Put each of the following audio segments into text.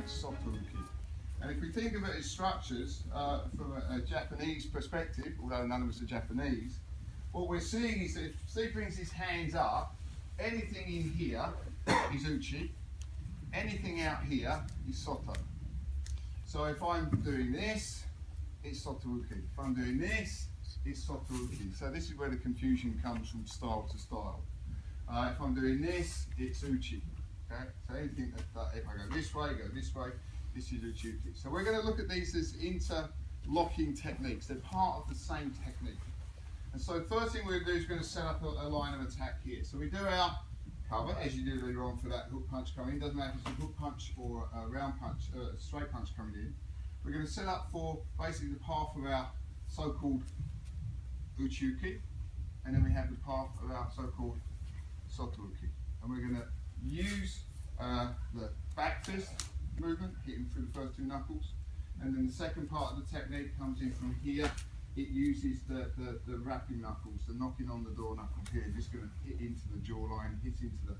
Soto-Uke. And if we think of it as structures from a Japanese perspective, although none of us are Japanese, what we're seeing is that if Steve brings his hands up, anything in here is Uchi, anything out here is Soto. So if I'm doing this, it's Soto-Uke. If I'm doing this, it's Soto-Uke. So this is where the confusion comes from style to style. If I'm doing this, it's Uchi. Okay? So anything that if I go this way, this is Uchi-Uke. So we're going to look at these as interlocking techniques. They're part of the same technique. And so the first thing we're going to do is going to set up a line of attack here. So we do our cover, as you do later on for that hook punch coming in. Doesn't matter if it's a hook punch or a round punch, a straight punch coming in. We're going to set up for basically the path of our so-called Uchi-Uke, and then we have the path of our so-called Soto-Uke. And we're going to use the back fist movement, hitting through the first two knuckles, and then the second part of the technique comes in from here. It uses the wrapping knuckles, the knocking on the door knuckle here, just going to hit into the jawline, hit into the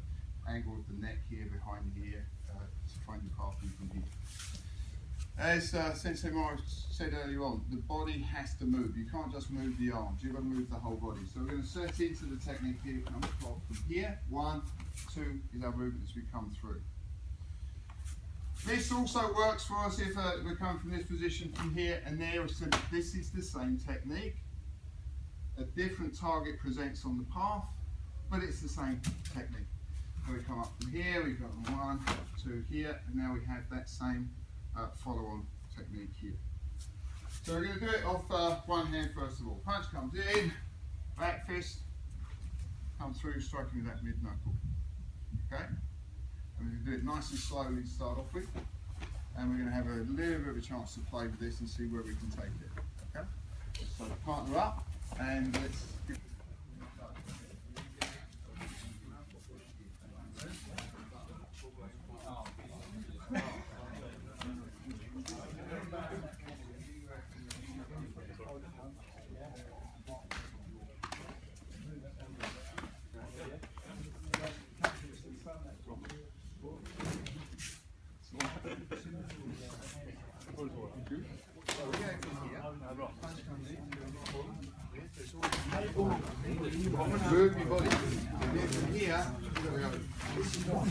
angle of the neck here, behind the ear, to find the path from here. As Sensei Morris said earlier on, the body has to move. You can't just move the arms, you've got to move the whole body. So we're going to set into the technique here, come from here, 1, 2 is our movement as we come through. This also works for us if we're coming from this position from here and there. So this is the same technique. A different target presents on the path, but it's the same technique. So we come up from here, we go from 1, 2 here, and now we have that same follow-on technique here. So we're going to do it off one hand first of all. Punch comes in, back fist, comes through, striking that mid knuckle. Okay? And we're going to do it nice and slowly to start off with. And we're going to have a little bit of a chance to play with this and see where we can take it. Okay? So partner up and let's give it. Move your body. And then from here, we're going to go. This is what.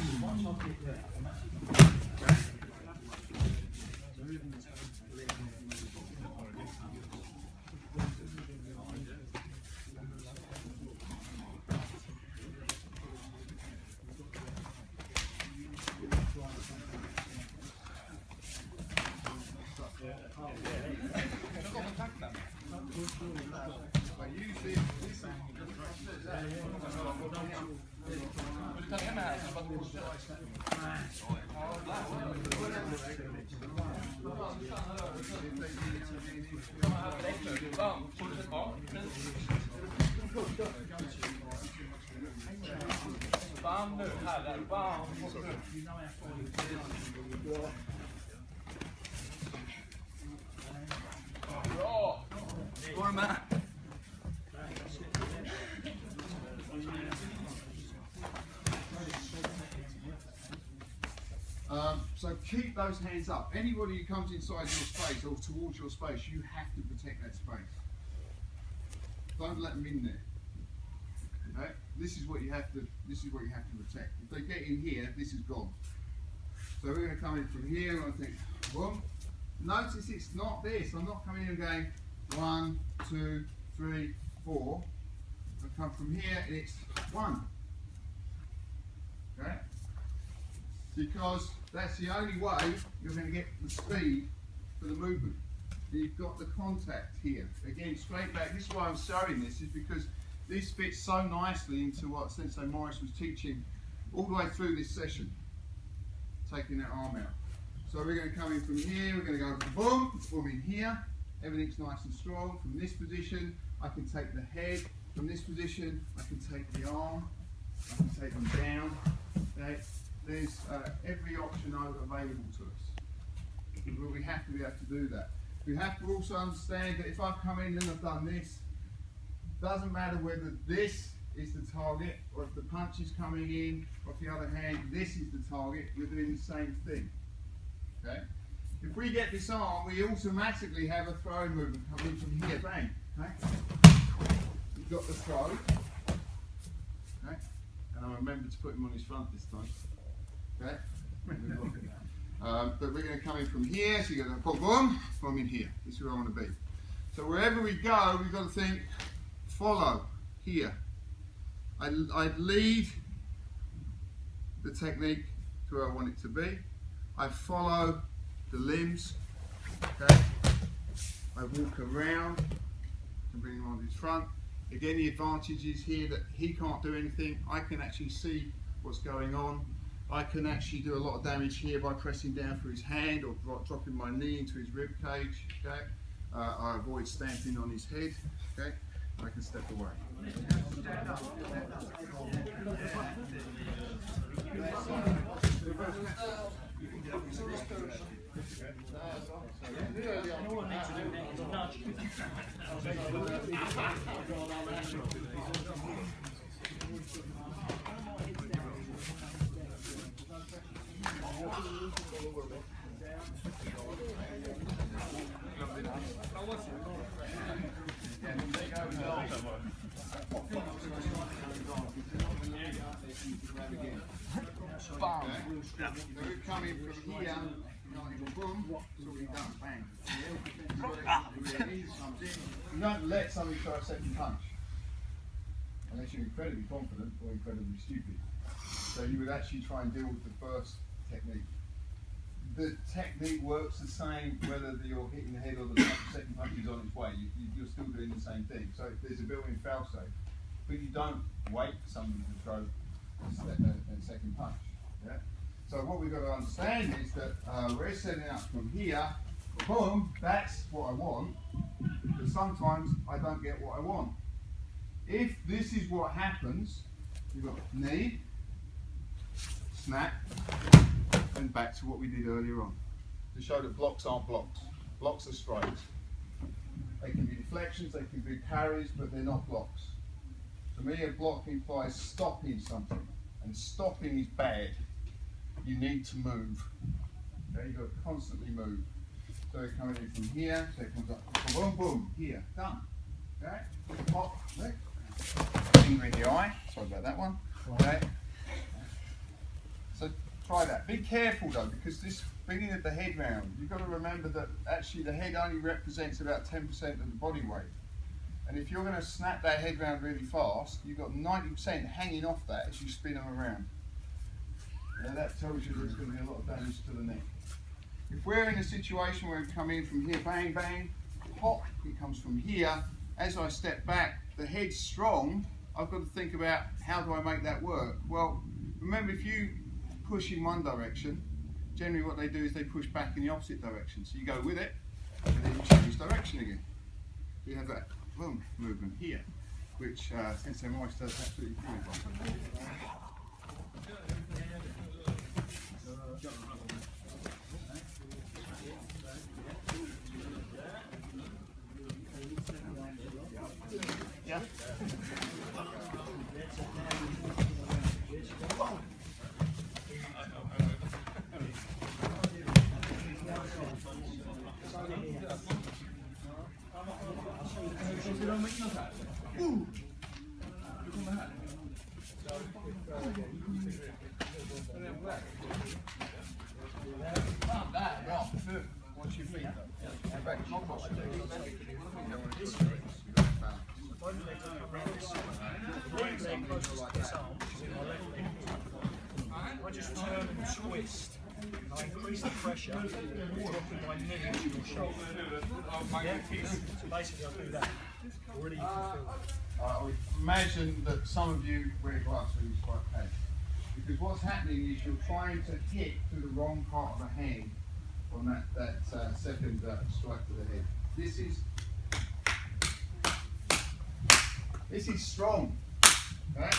So keep those hands up. Anybody who comes inside your space or towards your space, you have to protect that space. Don't let them in there. Okay? This is what you have to protect. If they get in here, this is gone. So we're going to come in from here and I think, boom. Notice it's not this. I'm not coming in and going 1, 2, 3, 4. I come from here and it's 1. Okay? Because that's the only way you're going to get the speed for the movement. You've got the contact here. Again, straight back. This is why I'm showing this, is because this fits so nicely into what Sensei Morris was teaching all the way through this session, taking that arm out. So we're going to come in from here, we're going to go boom, boom in here. Everything's nice and strong. From this position, I can take the head. From this position, I can take the arm. I can take them down. Okay? There's every option available to us. But we have to be able to do that. We have to also understand that if I've come in and I've done this, doesn't matter whether this is the target or if the punch is coming in, or if the other hand, this is the target, we're doing the same thing. Okay? If we get disarmed, we automatically have a throw movement coming from here, bang. Okay? We've got the throw. Okay? And I remember to put him on his front this time. Okay? But we're going to come in from here, so you're going to put boom, boom in here. This is where I want to be. So wherever we go, we've got to think, follow, here. I'd lead the technique to where I want it to be. I follow the limbs, okay? I walk around and bring him on his front. Again, the advantage is here that he can't do anything. I can actually see what's going on. I can actually do a lot of damage here by pressing down through his hand or dropping my knee into his rib cage, okay? I avoid stamping on his head, okay? I can step away. So we're coming from here, boom, so we've done, bang. You don't let somebody try a second punch, unless you're incredibly confident or incredibly stupid. So you would actually try and deal with the first technique. The technique works the same whether you're hitting the head or the second punch is on its way. You're still doing the same thing. So there's a built-in fail-safe, but you don't wait for somebody to throw a second punch. Yeah? So what we've got to understand is that we're setting up from here, boom, that's what I want, but sometimes I don't get what I want. If this is what happens, you've got knee, snap, and back to what we did earlier on, to show that blocks aren't blocks. Blocks are strikes. They can be deflections, they can be parries, but they're not blocks. To me, a block implies stopping something, and stopping is bad. You need to move. Okay, you've got to constantly move. So it's coming in from here, so it comes up, boom, boom, here, done. Okay, pop, finger in the eye, sorry about that one. Okay, so try that. Be careful though, because this bringing the head round, you've got to remember that actually the head only represents about 10% of the body weight. And if you're going to snap that head round really fast, you've got 90% hanging off that as you spin them around. And that tells you there's going to be a lot of damage to the neck. If we're in a situation where we come in from here, bang, bang, pop, it comes from here. As I step back, the head's strong. I've got to think about how do I make that work? Well, remember if you push in one direction, generally what they do is they push back in the opposite direction. So you go with it, and then you change direction again. So you have that boom movement here, which Sensei Morris does absolutely fine. Yeah. Watch your feet though. In fact, not watch your feet. I just turn and twist. I increase the pressure, dropping my knee into your shoulder. Yeah? So basically I do that. Already you can feel it. I would imagine that some of you wear gloves when you strike head. Because what's happening is you're trying to hit to the wrong part of the hand on that second strike to the head. This is strong. Okay?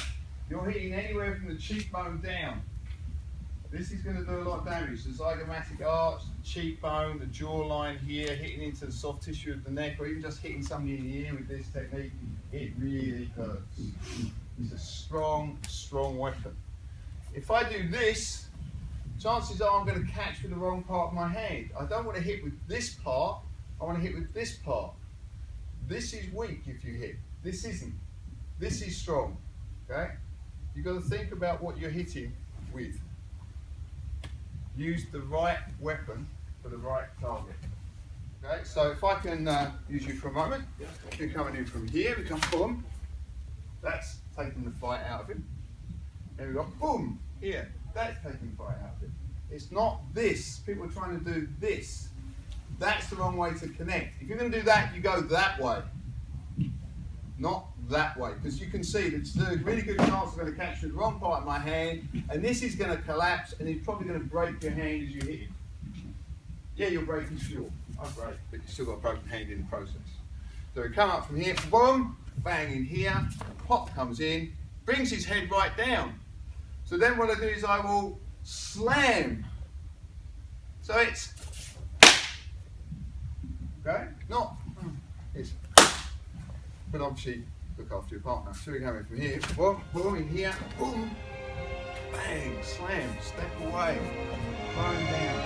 You're hitting anywhere from the cheekbone down. This is going to do a lot of damage. The zygomatic arch, the cheekbone, the jawline here, hitting into the soft tissue of the neck, or even just hitting somebody in the ear with this technique, it really hurts. It's a strong, strong weapon. If I do this, chances are I'm going to catch with the wrong part of my hand. I don't want to hit with this part, I want to hit with this part. This is weak if you hit. This isn't. This is strong. Okay? You've got to think about what you're hitting with. Use the right weapon for the right target. Okay, so if I can use you for a moment, you're coming in from here, we come boom. That's taking the fight out of him. There we go, boom, here. That's taking the fight out of him. It's not this. People are trying to do this. That's the wrong way to connect. If you're going to do that, you go that way. Not that way. Because you can see that there's a really good chance I'm going to catch the wrong part of my hand, and this is going to collapse, and it's probably going to break your hand as you hit it. Yeah, you're breaking fuel. Oh, great. But you've still got a broken hand in the process. So we come up from here, boom, bang in here, pop comes in, brings his head right down. So then what I do is I will slam. So it's, okay, not, it's, but obviously look after your partner. So we come in from here, boom, boom, in here, boom, bang, slam, step away, thrown down.